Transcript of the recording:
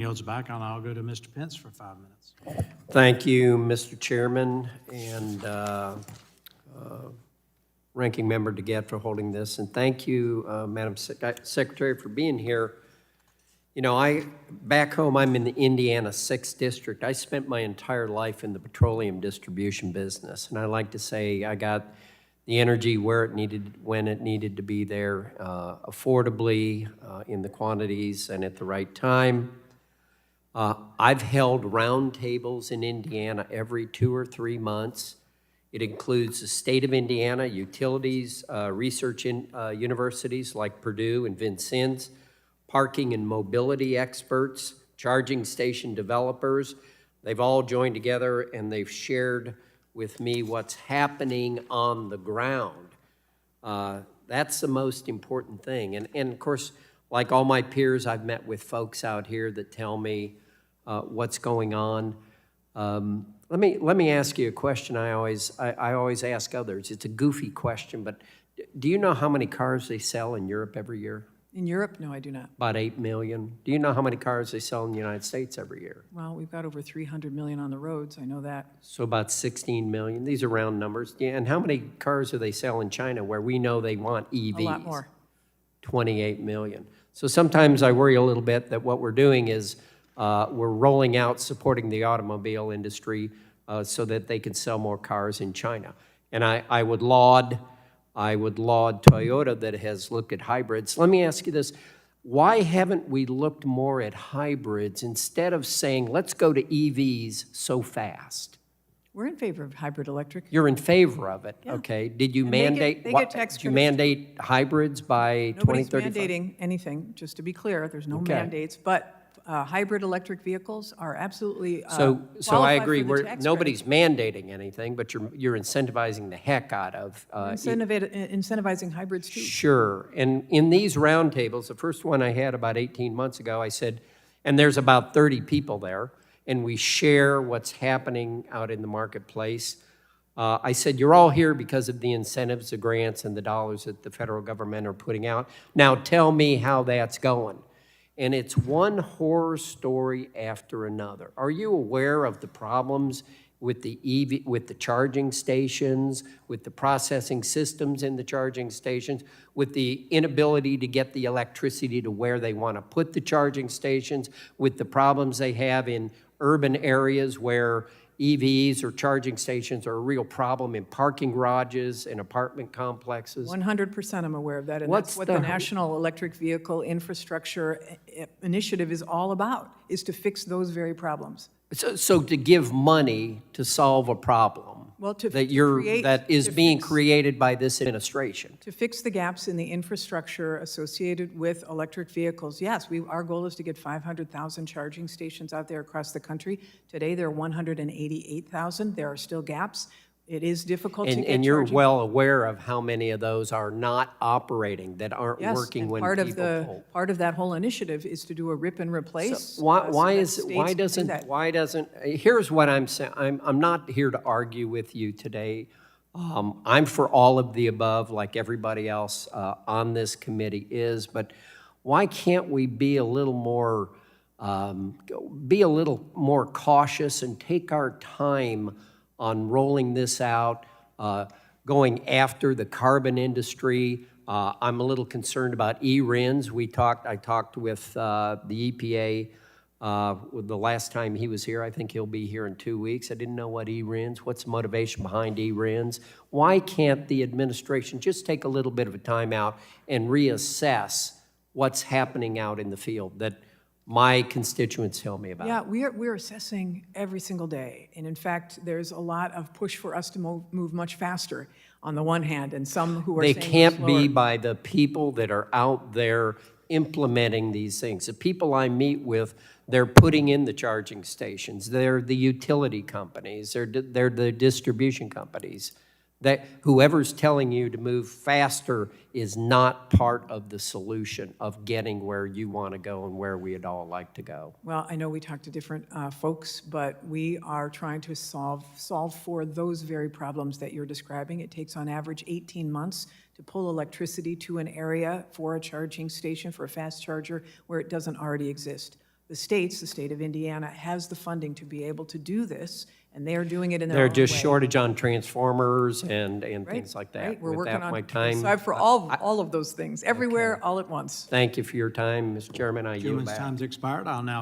Yields back, and I'll go to Mr. Pence for 5 minutes. Thank you, Mr. Chairman, and Ranking Member DeGette for holding this. And thank you, Madam Secretary, for being here. You know, back home, I'm in the Indiana 6th District. I spent my entire life in the petroleum distribution business. And I like to say I got the energy where it needed, when it needed to be there, affordably, in the quantities, and at the right time. I've held roundtables in Indiana every 2 or 3 months. It includes the state of Indiana, utilities, research universities like Purdue and Vincennes, parking and mobility experts, charging station developers. They've all joined together and they've shared with me what's happening on the ground. That's the most important thing. And of course, like all my peers, I've met with folks out here that tell me what's going on. Let me ask you a question I always ask others. It's a goofy question, but do you know how many cars they sell in Europe every year? In Europe? No, I do not. About 8 million. Do you know how many cars they sell in the United States every year? Well, we've got over 300 million on the roads, I know that. So about 16 million. These are round numbers. Yeah, and how many cars do they sell in China where we know they want EVs? A lot more. 28 million. So sometimes I worry a little bit that what we're doing is we're rolling out supporting the automobile industry so that they can sell more cars in China. And I would laud Toyota that has looked at hybrids. Let me ask you this. Why haven't we looked more at hybrids instead of saying, let's go to EVs so fast? We're in favor of hybrid electric. You're in favor of it, Yeah. okay. Did you And they mandate, get tax did you credits. mandate hybrids by Nobody's 2035? mandating anything, just to be clear. There's no Okay. mandates, but hybrid electric vehicles are absolutely So I qualified agree, for the tax nobody's mandating anything, but you're incentivizing the heck out of. credit. Incentivizing hybrids too. Sure, and in these roundtables, the first one I had about 18 months ago, I said, and there's about 30 people there, and we share what's happening out in the marketplace. I said, you're all here because of the incentives, the grants, and the dollars that the federal government are putting out. Now tell me how that's going. And it's one horror story after another. Are you aware of the problems with the EV, with the charging stations, with the processing systems in the charging stations, with the inability to get the electricity to where they want to put the charging stations, with the problems they have in urban areas where EVs or charging stations are a real problem in parking garages and apartment complexes? 100% I'm aware of that, and What's that's what the- the National Electric Vehicle Infrastructure Initiative is all about, is to fix those very problems. So to give money to solve a problem Well, to that create- that is to being fix- created by this administration. To fix the gaps in the infrastructure associated with electric vehicles, yes, our goal is to get 500,000 charging stations out there across the country. Today, there are 188,000. There are still gaps. It is difficult to get And you're charging. well aware of how many of those are not operating, that aren't Yes, working and when part people of pull. part of that whole initiative is to do a rip and replace. So why that is states why do doesn't that. here's what I'm saying. I'm not here to argue with you today. I'm for all of the above, like everybody else on this committee is. But why can't we be a little more cautious and take our time on rolling this out, going after the carbon industry? I'm a little concerned about e-RINs. I talked with the EPA the last time he was here. I think he'll be here in 2 weeks. I didn't know what e-RINs, what's the motivation behind e-RINs? Why can't the administration just take a little bit of a time out and reassess what's happening out in the field that my constituents tell me about? Yeah, we're assessing every single day. And in fact, there's a lot of push for us to move much faster on the one hand, and some who are They saying we're can't be slower. by the people that are out there implementing these things. The people I meet with, they're putting in the charging stations. They're the utility companies. They're the distribution companies. That whoever's telling you to move faster is not part of the solution of getting where you want to go and where we'd all like to go. Well, I know we talk to different folks, but we are trying to solve for those very problems that you're describing. It takes on average 18 months to pull electricity to an area for a charging station, for a fast charger, where it doesn't already exist. the state of Indiana, has the funding to be able to do this, and they are doing it in their They're own just way. shortage on transformers and Right, things like that. right. We're With working that, on, my time. strive for all of those things, everywhere, all at once. Thank you for your time, Mr. Chairman. I yield Gentleman's back. time's expired. I'll now